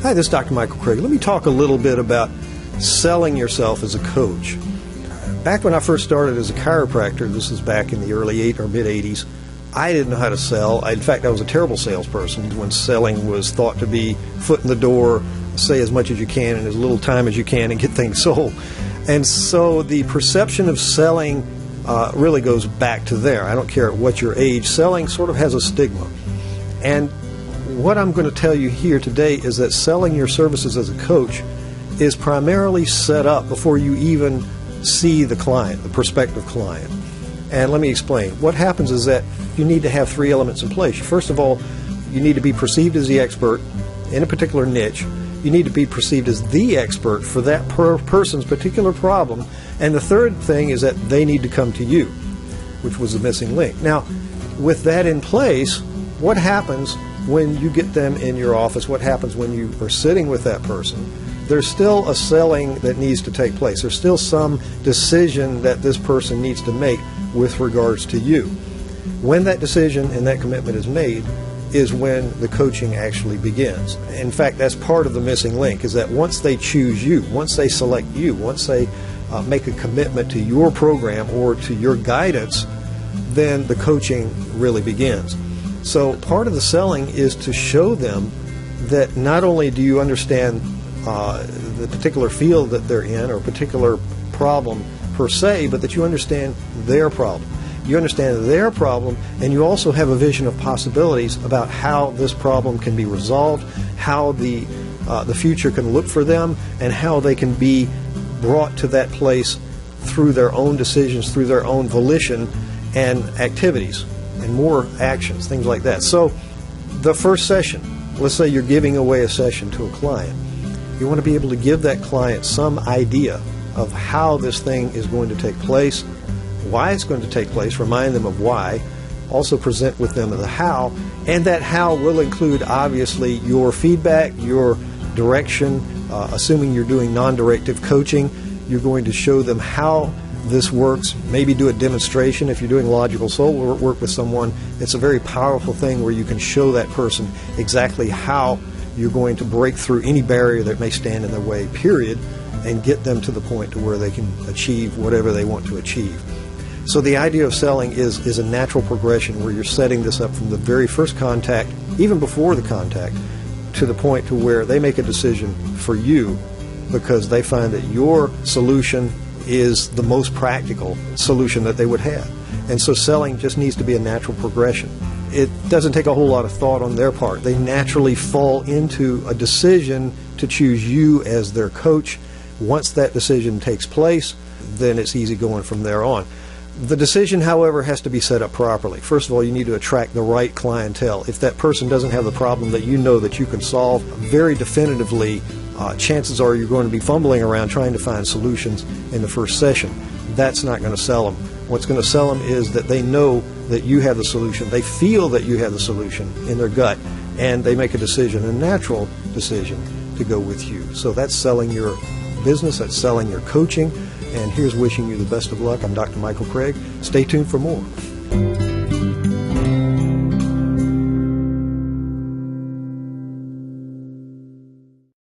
Hi, this is Dr. Michael Craig. Let me talk a little bit about selling yourself as a coach. Back when I first started as a chiropractor, this is back in the early mid-'80s, I didn't know how to sell. In fact, I was a terrible salesperson when selling was thought to be foot in the door, say as much as you can in as little time as you can and get things sold. And so the perception of selling really goes back to there. I don't care what your age. Selling sort of has a stigma. And what I'm going to tell you here today is that selling your services as a coach is primarily set up before you even see the client, the prospective client. And let me explain. What happens is that you need to have three elements in place. First of all, you need to be perceived as the expert in a particular niche. You need to be perceived as the expert for that person's particular problem. And the third thing is that they need to come to you, which was the missing link. Now, with that in place, what happens when you get them in your office? What happens when you are sitting with that person? There's still a selling that needs to take place. There's still some decision that this person needs to make with regards to you. When that decision and that commitment is made is when the coaching actually begins. In fact, that's part of the missing link, is that once they choose you, once they select you, once they make a commitment to your program or to your guidance, then the coaching really begins. So part of the selling is to show them that not only do you understand the particular field that they're in or particular problem per se, but that you understand their problem. You understand their problem, and you also have a vision of possibilities about how this problem can be resolved, how the future can look for them, and how they can be brought to that place through their own decisions, through their own volition and activities and more actions, things like that. So the first session, let's say you're giving away a session to a client. You want to be able to give that client some idea of how this thing is going to take place, why it's going to take place, remind them of why, also present with them the how, and that how will include obviously your feedback, your direction. Assuming you're doing non-directive coaching, you're going to show them how this works, maybe do a demonstration. If you're doing logical soul work with someone, it's a very powerful thing where you can show that person exactly how you're going to break through any barrier that may stand in their way, period, and get them to the point to where they can achieve whatever they want to achieve. So the idea of selling is a natural progression where you're setting this up from the very first contact, even before the contact, to the point to where they make a decision for you because they find that your solution is the most practical solution that they would have. And so selling just needs to be a natural progression. It doesn't take a whole lot of thought on their part. They naturally fall into a decision to choose you as their coach. Once that decision takes place, then it's easy going from there on. The decision, however, has to be set up properly. First of all, you need to attract the right clientele. If that person doesn't have the problem that you know that you can solve very definitively, chances are you're going to be fumbling around trying to find solutions in the first session. That's not going to sell them. What's going to sell them is that they know that you have the solution. They feel that you have the solution in their gut, and they make a decision, a natural decision, to go with you. So that's selling your business, that's selling your coaching, and here's wishing you the best of luck. I'm Dr. Michael Craig. Stay tuned for more.